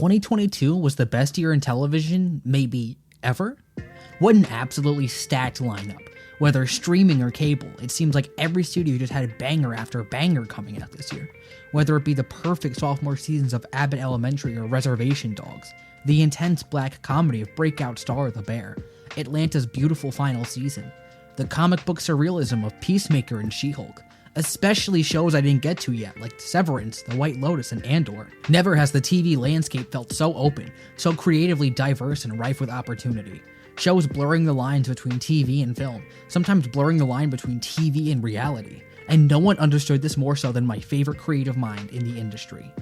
2022 was the best year in television, maybe ever? What an absolutely stacked lineup. Whether streaming or cable, it seems like every studio just had banger after banger coming out this year. Whether it be the perfect sophomore seasons of Abbott Elementary or Reservation Dogs, the intense black comedy of breakout star The Bear, Atlanta's beautiful final season, the comic book surrealism of Peacemaker and She-Hulk, especially shows I didn't get to yet, like Severance, The White Lotus, and Andor. Never has the TV landscape felt so open, so creatively diverse and rife with opportunity. Shows blurring the lines between TV and film, sometimes blurring the line between TV and reality. And no one understood this more so than my favorite creative mind in the industry.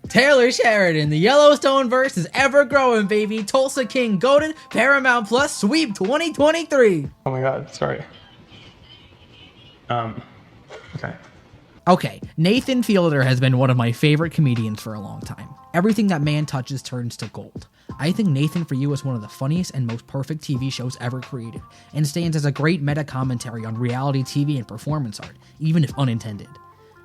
Taylor Sheridan, the Yellowstone verse is ever growing, baby. Tulsa King, goated, Paramount Plus, sweep 2023. Oh my god, sorry. Okay. Okay, Nathan Fielder has been one of my favorite comedians for a long time. Everything that man touches turns to gold. I think Nathan For You is one of the funniest and most perfect TV shows ever created, and stands as a great meta-commentary on reality TV and performance art, even if unintended.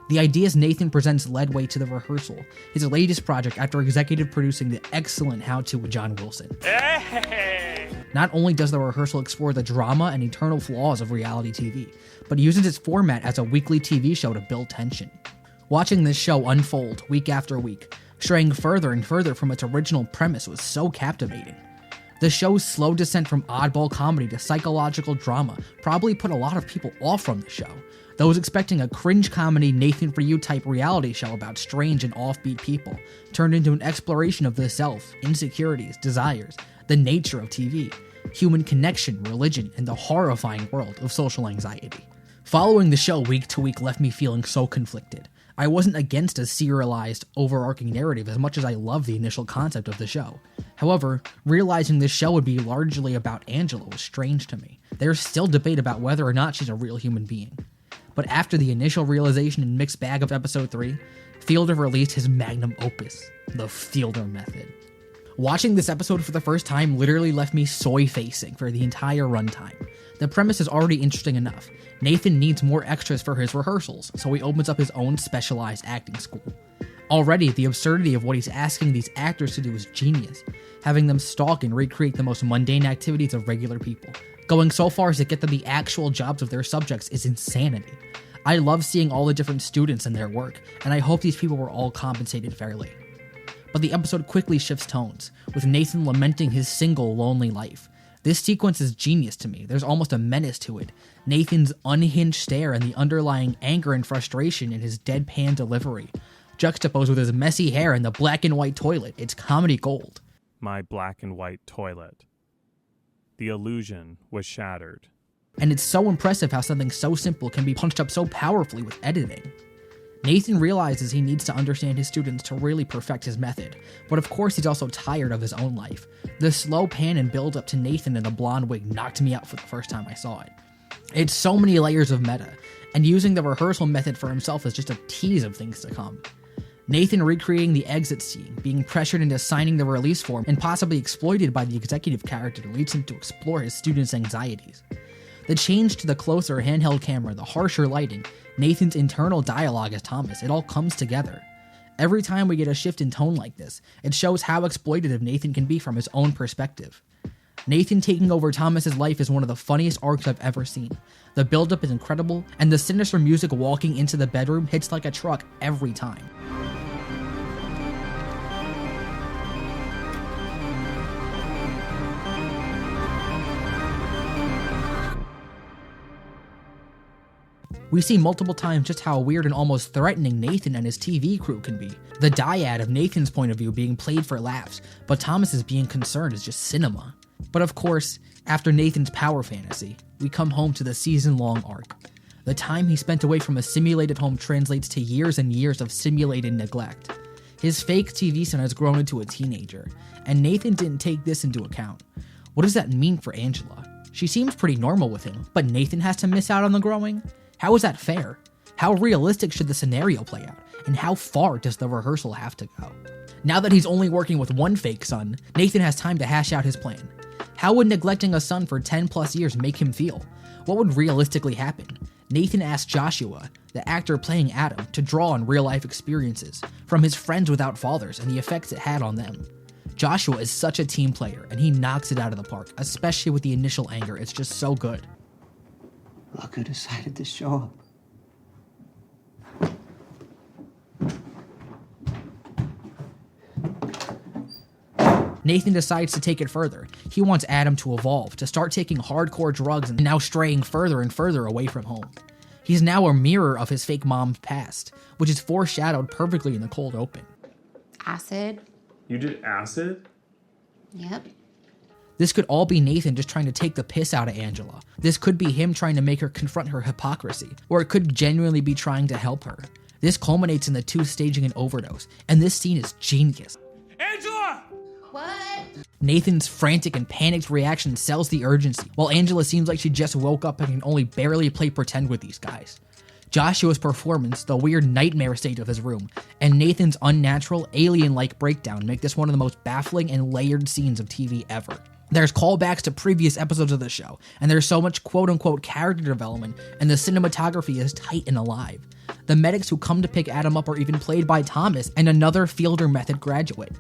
The ideas Nathan presents led way to The Rehearsal, his latest project after executive producing the excellent How To with John Wilson. Hey! Not only does The Rehearsal explore the drama and eternal flaws of reality TV, but uses its format as a weekly TV show to build tension. Watching this show unfold week after week, straying further and further from its original premise was so captivating. The show's slow descent from oddball comedy to psychological drama probably put a lot of people off from the show. Those expecting a cringe comedy Nathan For You type reality show about strange and offbeat people turned into an exploration of the self, insecurities, desires, the nature of TV, human connection, religion, and the horrifying world of social anxiety. Following the show week to week left me feeling so conflicted. I wasn't against a serialized, overarching narrative as much as I loved the initial concept of the show. However, realizing this show would be largely about Angela was strange to me. There's still debate about whether or not she's a real human being. But after the initial realization and mixed bag of episode 3, Fielder released his magnum opus, the Fielder Method. Watching this episode for the first time literally left me soy-facing for the entire runtime. The premise is already interesting enough. Nathan needs more extras for his rehearsals, so he opens up his own specialized acting school. Already, the absurdity of what he's asking these actors to do is genius, having them stalk and recreate the most mundane activities of regular people. Going so far as to get them the actual jobs of their subjects is insanity. I love seeing all the different students and their work, and I hope these people were all compensated fairly. But the episode quickly shifts tones, with Nathan lamenting his single, lonely life. This sequence is genius to me. There's almost a menace to it. Nathan's unhinged stare and the underlying anger and frustration in his deadpan delivery, juxtaposed with his messy hair and the black and white toilet. It's comedy gold. My black and white toilet. The illusion was shattered. And it's so impressive how something so simple can be punched up so powerfully with editing. Nathan realizes he needs to understand his students to really perfect his method, but of course he's also tired of his own life. The slow pan and build up to Nathan in a blonde wig knocked me out for the first time I saw it. It's so many layers of meta, and using the rehearsal method for himself is just a tease of things to come. Nathan recreating the exit scene, being pressured into signing the release form, and possibly exploited by the executive character leads him to explore his students' anxieties. The change to the closer handheld camera, the harsher lighting, Nathan's internal dialogue as Thomas, it all comes together. Every time we get a shift in tone like this, it shows how exploitative Nathan can be from his own perspective. Nathan taking over Thomas's life is one of the funniest arcs I've ever seen. The build-up is incredible, and the sinister music walking into the bedroom hits like a truck every time. We see multiple times just how weird and almost threatening Nathan and his TV crew can be. The dyad of Nathan's point of view being played for laughs, but Thomas's being concerned is just cinema. But of course, after Nathan's power fantasy, we come home to the season-long arc. The time he spent away from a simulated home translates to years and years of simulated neglect. His fake TV son has grown into a teenager, and Nathan didn't take this into account. What does that mean for Angela? She seems pretty normal with him, but Nathan has to miss out on the growing? How is that fair? How realistic should the scenario play out? And how far does the rehearsal have to go? Now that he's only working with one fake son, Nathan has time to hash out his plan. How would neglecting a son for 10 plus years make him feel? What would realistically happen? Nathan asks Joshua, the actor playing Adam, to draw on real-life experiences from his friends without fathers and the effects it had on them. Joshua is such a team player, and he knocks it out of the park, especially with the initial anger. It's just so good. Look who decided to show up. Nathan decides to take it further. He wants Adam to evolve, to start taking hardcore drugs and now straying further and further away from home. He's now a mirror of his fake mom's past, which is foreshadowed perfectly in the cold open. Acid. You did acid? Yep. This could all be Nathan just trying to take the piss out of Angela. This could be him trying to make her confront her hypocrisy, or it could genuinely be trying to help her. This culminates in the two staging an overdose, and this scene is genius. Angela! What? Nathan's frantic and panicked reaction sells the urgency, while Angela seems like she just woke up and can only barely play pretend with these guys. Joshua's performance, the weird nightmare state of his room, and Nathan's unnatural, alien-like breakdown make this one of the most baffling and layered scenes of TV ever. There's callbacks to previous episodes of the show, and there's so much quote-unquote character development, and the cinematography is tight and alive. The medics who come to pick Adam up are even played by Thomas and another Fielder Method graduate.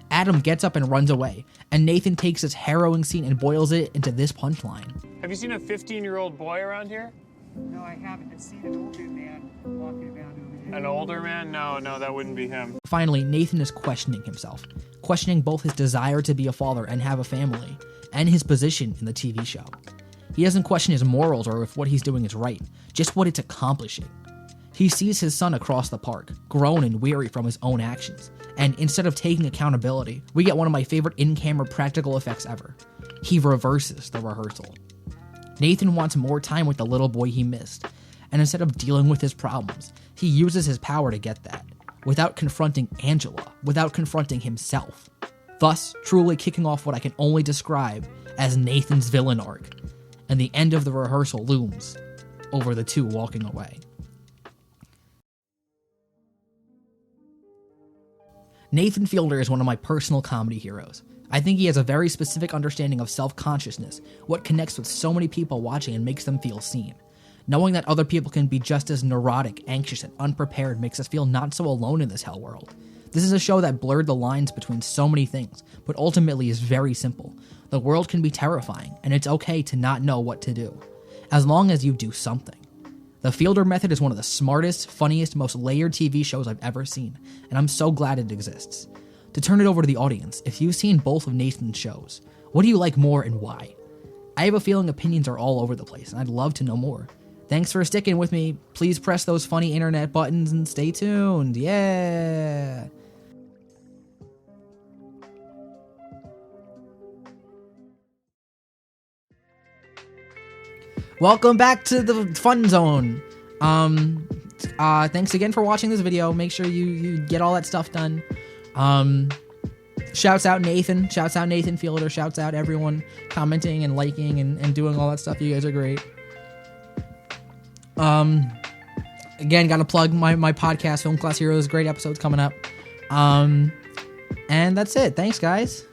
Adam gets up and runs away, and Nathan takes this harrowing scene and boils it into this punchline. Have you seen a 15-year-old boy around here? No, I haven't. I've seen an older man walking around over here. An older man? No, that wouldn't be him. Finally, Nathan is questioning himself, questioning both his desire to be a father and have a family, and his position in the TV show. He doesn't question his morals or if what he's doing is right, just what it's accomplishing. He sees his son across the park, grown and weary from his own actions, and instead of taking accountability, we get one of my favorite in-camera practical effects ever. He reverses the rehearsal. Nathan wants more time with the little boy he missed, and instead of dealing with his problems, he uses his power to get that, without confronting Angela, without confronting himself, thus truly kicking off what I can only describe as Nathan's villain arc, and the end of the rehearsal looms over the two walking away. Nathan Fielder is one of my personal comedy heroes. I think he has a very specific understanding of self-consciousness, what connects with so many people watching and makes them feel seen. Knowing that other people can be just as neurotic, anxious, and unprepared makes us feel not so alone in this hell world. This is a show that blurred the lines between so many things, but ultimately is very simple. The world can be terrifying, and it's okay to not know what to do, as long as you do something. The Fielder Method is one of the smartest, funniest, most layered TV shows I've ever seen, and I'm so glad it exists. To turn it over to the audience, if you've seen both of Nathan's shows, what do you like more and why? I have a feeling opinions are all over the place, and I'd love to know more. Thanks for sticking with me. Please press those funny internet buttons and stay tuned. Yeah! Welcome back to the fun zone. Thanks again for watching this video. Make sure you get all that stuff done. Shouts out Nathan. Shouts out Nathan Fielder. Shouts out everyone commenting and liking and doing all that stuff. You guys are great. Again, gotta plug my podcast, Film Class Heroes. Great episodes coming up. And that's it. Thanks, guys.